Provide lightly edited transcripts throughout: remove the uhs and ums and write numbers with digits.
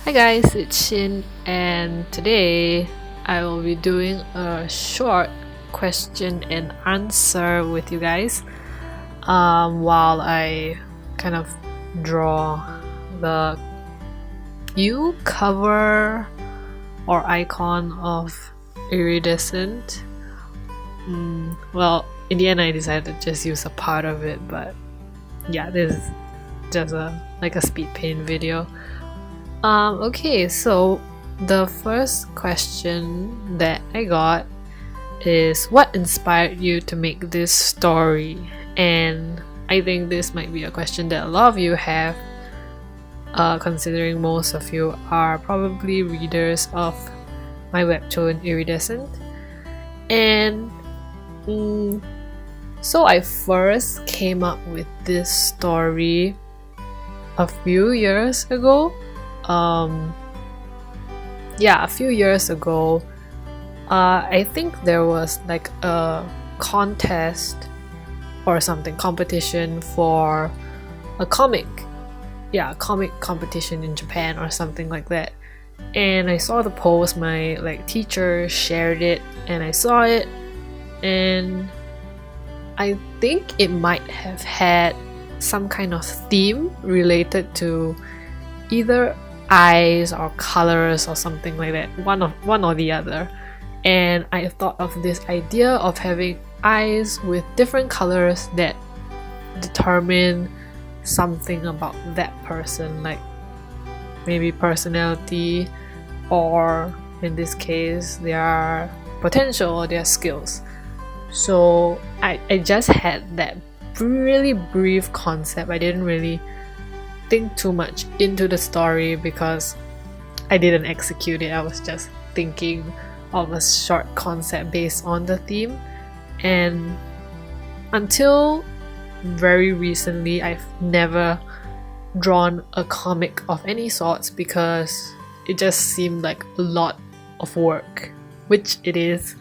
Hi guys, it's Shin, and today I will be doing a short question and answer with you guys while I kind of draw the new cover or icon of Iridescent. Well, in the end I decided to just use a part of it, but yeah, this is just like a speed paint video. Okay, so the first question that I got is what inspired you to make this story? And I think this might be a question that a lot of you have, considering most of you are probably readers of my webtoon Iridescent. And so I first came up with this story a few years ago. A few years ago, I think there was like a contest or something, competition for a comic competition in Japan or something like that. And I saw the post, my teacher shared it, and I saw it, and I think it might have had some kind of theme related to either eyes or colors or something like that, one or the other. And I thought of this idea of having eyes with different colors that determine something about that person, like maybe personality, or in this case their potential or their skills. So I just had that really brief concept. I didn't really think too much into the story because I didn't execute it. I was just thinking of a short concept based on the theme. And until very recently, I've never drawn a comic of any sorts because it just seemed like a lot of work, which it is.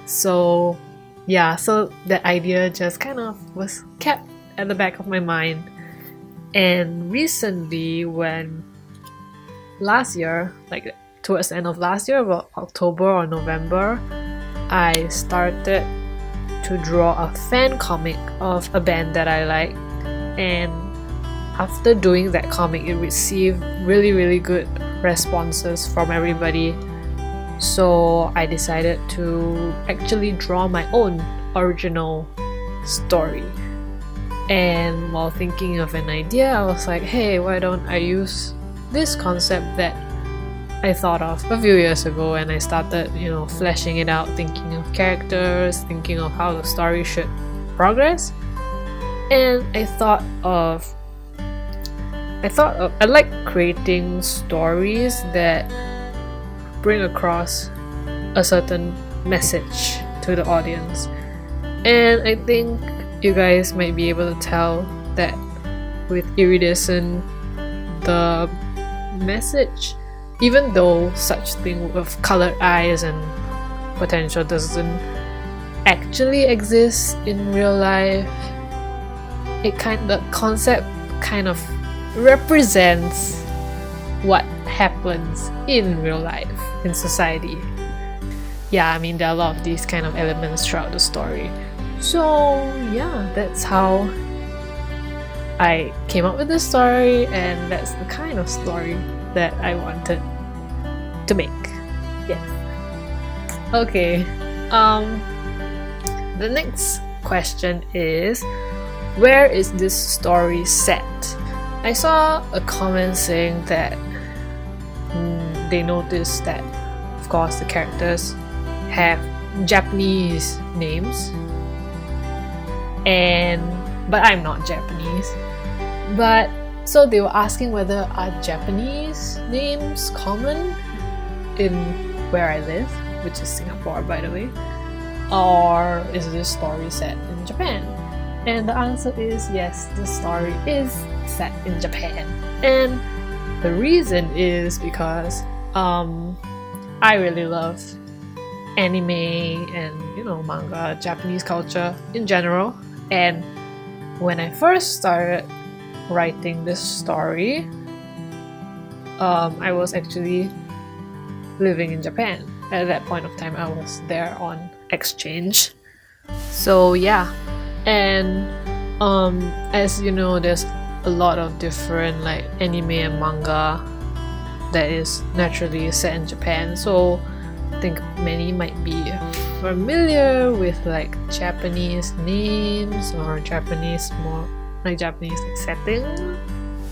So yeah, so that idea just kind of was kept at the back of my mind. And recently, when last year, like towards the end of last year, about October or November, I started to draw a fan comic of a band that I like. And after doing that comic, it received really good responses from everybody. So I decided to actually draw my own original story. And while thinking of an idea, I was like, hey, why don't I use this concept that I thought of a few years ago, and I started, fleshing it out, thinking of characters, thinking of how the story should progress. And I like creating stories that bring across a certain message to the audience. And I think you guys might be able to tell that with Iridescent, the message, even though such thing with colored eyes and potential doesn't actually exist in real life, the concept kind of represents what happens in real life, in society. Yeah, I mean, there are a lot of these kind of elements throughout the story. So yeah, that's how I came up with this story, and that's the kind of story that I wanted to make. Yes. Okay. The next question is, where is this story set? I saw a comment saying that they noticed that, of course, the characters have Japanese names, but I'm not Japanese. But so they were asking whether are Japanese names common in where I live, which is Singapore, by the way, or is this story set in Japan? And the answer is yes, the story is set in Japan. And the reason is because I really love anime and manga, Japanese culture in general. And when I first started writing this story, I was actually living in Japan. At that point of time, I was there on exchange. So yeah, and as you know, there's a lot of different like anime and manga that is naturally set in Japan. So I think many might be familiar with like Japanese names or Japanese like setting.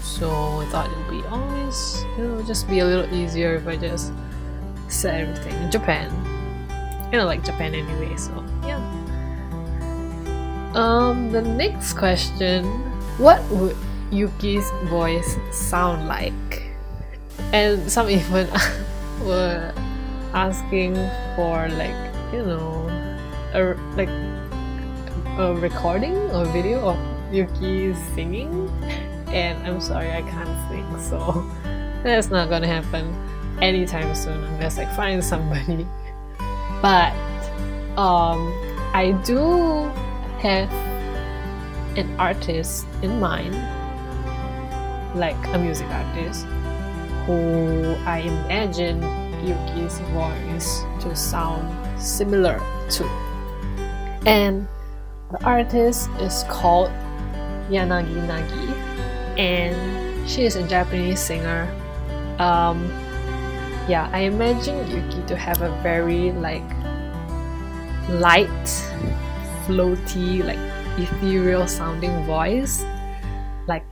So I thought it would be always, just be a little easier if I just set everything in Japan. I like Japan anyway, so yeah. The next question, what would Yuki's voice sound like? And some even were asking for like, a recording or video of Yuki singing, and I'm sorry, I can't sing, so that's not gonna happen anytime soon unless I find somebody. But I do have an artist in mind, like a music artist who I imagine Yuki's voice to sound similar to. And the artist is called Yanagi Nagi, and she is a Japanese singer. I imagine Yuki to have a very like light, floaty, like ethereal sounding voice, like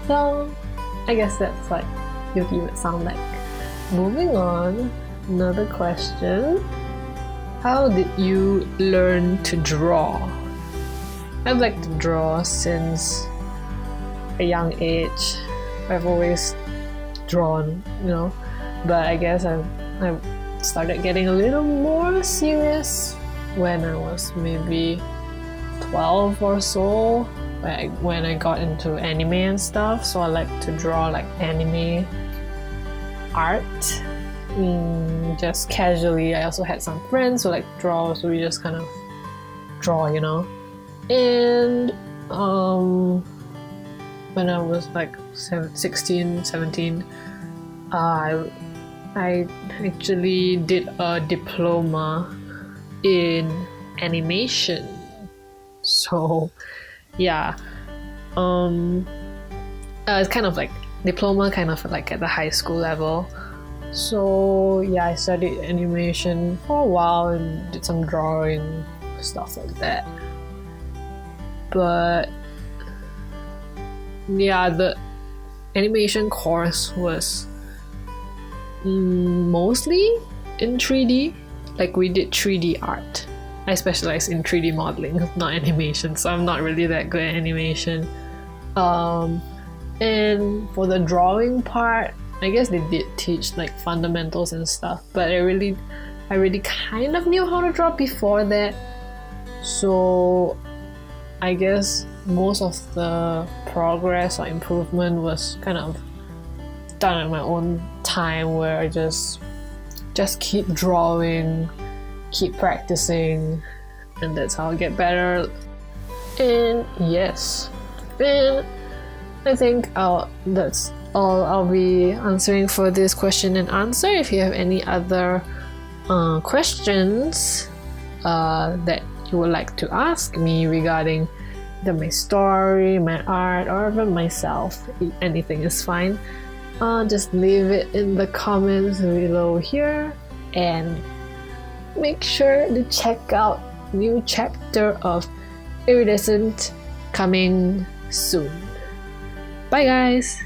So I guess that's like Yuki would sound like. Moving on, another question. How did you learn to draw? I've liked to draw since a young age. I've always drawn, but I guess I started getting a little more serious when I was maybe 12 or so. When I got into anime and stuff, so I like to draw like anime art, just casually. I also had some friends who like draw, so we just kind of draw, And when I was like 16, 17, I actually did a diploma in animation. So yeah, it's kind of like diploma, kind of like at the high school level. So yeah, I studied animation for a while and did some drawing, stuff like that. But yeah, the animation course was mostly in 3D. Like we did 3D art. I specialize in 3D modeling, not animation, so I'm not really that good at animation. And for the drawing part, I guess they did teach like fundamentals and stuff, but I really kind of knew how to draw before that. So I guess most of the progress or improvement was kind of done at my own time, where I just keep drawing, keep practicing, and that's how I get better. And yes, and I think that's all I'll be answering for this question and answer. If you have any other questions that you would like to ask me regarding my story, my art, or even myself, anything is fine. Just leave it in the comments below here, and make sure to check out new chapter of Iridescent coming soon. Bye guys!